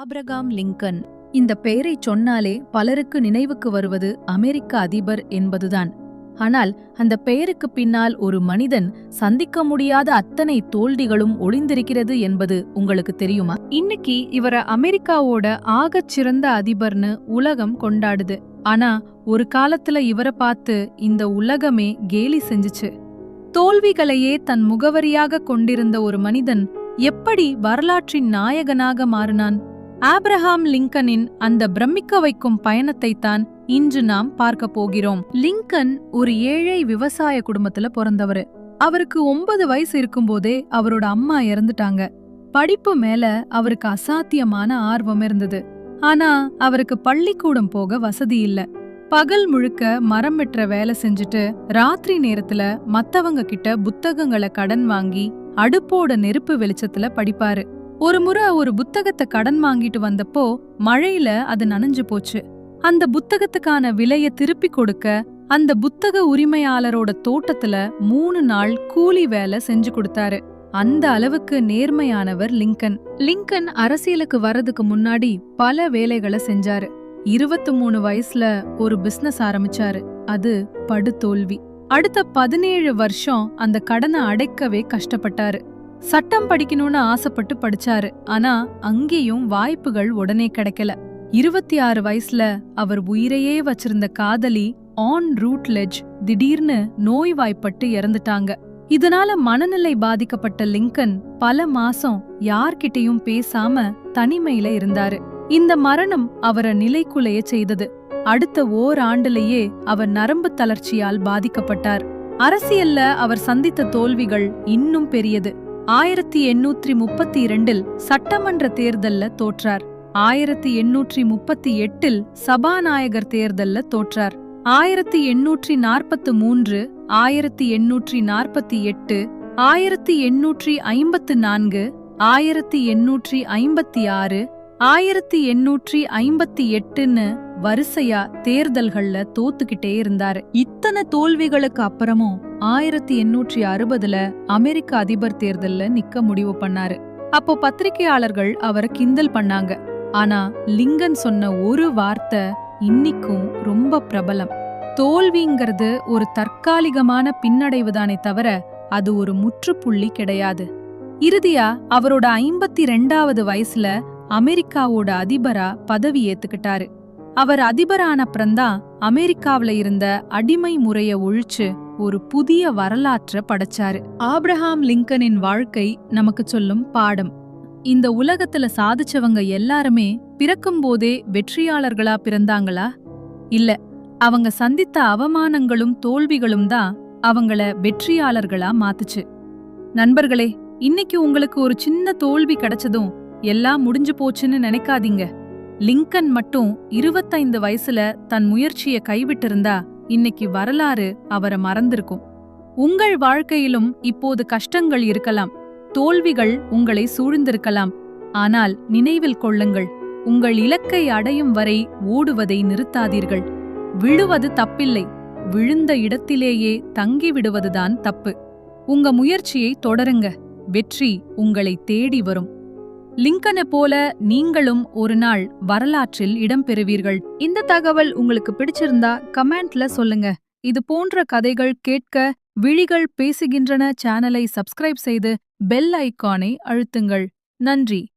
Abraham Lincoln. இந்த பெயரை சொன்னாலே பலருக்கு நினைவுக்கு வருவது அமெரிக்க அதிபர் என்பதுதான். ஆனால் அந்த பெயருக்கு பின்னால் ஒரு மனிதன் சந்திக்க முடியாத அத்தனை தோல்விகளும் ஒளிந்திருக்கிறது என்பது உங்களுக்கு தெரியுமா? இன்னைக்கு இவர அமெரிக்காவோட ஆகச் சிறந்த அதிபர்னு உலகம் கொண்டாடுது. ஆனா ஒரு காலத்துல இவரை பார்த்து இந்த உலகமே கேலி செஞ்சுச்சு. தோல்விகளையே தன் முகவரியாக கொண்டிருந்த ஒரு மனிதன் எப்படி வரலாற்றின் நாயகனாக மாறினான்? ஆபிரகாம் லிங்கனின் அந்த பிரமிக்க வைக்கும் பயணத்தைத்தான் இன்று நாம் பார்க்க போகிறோம். லிங்கன் ஒரு ஏழை விவசாய குடும்பத்துல பிறந்தவரு. அவருக்கு 9 வயசு இருக்கும்போதே அவரோட அம்மா இறந்துட்டாங்க. படிப்பு மேல அவருக்கு அசாத்தியமான ஆர்வம் இருந்தது. ஆனா அவருக்கு பள்ளிக்கூடம் போக வசதி இல்ல. பகல் முழுக்க மரம் வெட்டுற வேலை செஞ்சுட்டு ராத்திரி நேரத்துல மத்தவங்க கிட்ட புத்தகங்களை கடன் வாங்கி அடுப்போட நெருப்பு வெளிச்சத்துல படிப்பாரு. ஒரு முறை ஒரு புத்தகத்தை கடன் வாங்கிட்டு வந்தப்போ மழையில அது நனைஞ்சு போச்சு. அந்த புத்தகத்துக்கான விலைய திருப்பி கொடுக்க அந்த புத்தக உரிமையாளரோட தோட்டத்துல 3 நாள் கூலி வேலை செஞ்சு கொடுத்தாரு. அந்த அளவுக்கு நேர்மையானவர் லிங்கன். லிங்கன் அரசியலுக்கு வர்றதுக்கு முன்னாடி பல வேலைகளை செஞ்சாரு. 23 வயசுல ஒரு பிசினஸ் ஆரம்பிச்சாரு. அது படுதோல்வி. அடுத்த 17 வருஷம் அந்த கடனை அடைக்கவே கஷ்டப்பட்டாரு. சட்டம் படிக்கணும்னு ஆசைப்பட்டு படிச்சாரு. ஆனா அங்கேயும் வாய்ப்புகள் உடனே கிடைக்கல. 26 வயசுல அவர் உயிரையே வச்சிருந்த காதலி ஆன் ரூட்லெட்ஜ் திடீர்னு நோய்வாய்ப்பட்டு இறந்துட்டாங்க. இதனால மனநிலை பாதிக்கப்பட்ட லிங்கன் பல மாசம் யார்கிட்டயும் பேசாம தனிமையில இருந்தாரு. இந்த மரணம் அவரை நிலைக்குலைய செய்தது. அடுத்த ஓராண்டுலேயே அவர் நரம்பு தளர்ச்சியால் பாதிக்கப்பட்டார். அரசியல்ல அவர் சந்தித்த தோல்விகள் இன்னும் பெரியது. 1832 சட்டமன்ற தேர்தல்ல தோற்றார். 1838 சபாநாயகர் தேர்தல்ல தோற்றார். 1843, 1848, 1854, 1856, 1858ன்னு வரிசையா தேர்தல்கள்ல தோத்துக்கிட்டே இருந்தாரு. இத்தனை தோல்விகளுக்கு அப்புறமும் 1860ல அமெரிக்க அதிபர் தேர்தல்ல நிக்க முடிவு பண்ணாரு. அப்போ பத்திரிகையாளர்கள் அவரை கிண்டல் பண்ணாங்க. ஆனா லிங்கன் சொன்ன ஒரு வார்த்தை இன்னிக்கும் ரொம்ப பிரபலம். தோல்விங்கிறது ஒரு தற்காலிகமான பின்னடைவுதானே தவிர அது ஒரு முற்றுப்புள்ளி கிடையாது. இறுதியா அவரோட 52வது வயசுல அமெரிக்காவோட அதிபரா பதவி ஏத்துக்கிட்டாரு. அவர் அதிபரானப்புறம்தான் அமெரிக்காவில இருந்த அடிமை முறைய ஒழிச்சு ஒரு புதிய வரலாற்றை படைச்சாரு. ஆபிரகாம் லிங்கனின் வாழ்க்கை நமக்கு சொல்லும் பாடம். இந்த உலகத்துல சாதிச்சவங்க எல்லாருமே பிறக்கும்போதே வெற்றியாளர்களா பிறந்தாங்களா? இல்ல, அவங்க சந்தித்த அவமானங்களும் தோல்விகளும் தான் அவங்கள வெற்றியாளர்களா மாத்துச்சு. நண்பர்களே, இன்னைக்கு உங்களுக்கு ஒரு சின்ன தோல்வி கிடைச்சதும் எல்லாம் முடிஞ்சு போச்சுன்னு நினைக்காதீங்க. லிங்கன் மட்டும் 25 வயசுல தன் முயற்சியை கைவிட்டிருந்தா இன்னைக்கு வரலாறு அவரை மறந்திருக்கும். உங்கள் வாழ்க்கையிலும் இப்போது கஷ்டங்கள் இருக்கலாம், தோல்விகள் உங்களை சூழ்ந்திருக்கலாம். ஆனால் நினைவில் கொள்ளுங்கள், உங்கள் இலக்கை அடையும் வரை ஓடுவதை நிறுத்தாதீர்கள். விழுவது தப்பில்லை, விழுந்த இடத்திலேயே தங்கிவிடுவதுதான் தப்பு. உங்க முயற்சியை தொடருங்க, வெற்றி உங்களை தேடி வரும். லிங்கனை போல நீங்களும் ஒரு நாள் வரலாற்றில் இடம்பெறுவீர்கள். இந்த தகவல் உங்களுக்கு பிடிச்சிருந்தா கமெண்ட்ல சொல்லுங்க. இது போன்ற கதைகள் கேட்க விழிகள் பேசுகின்றன சேனலை சப்ஸ்கிரைப் செய்து பெல் ஐகானை அழுத்துங்கள். நன்றி.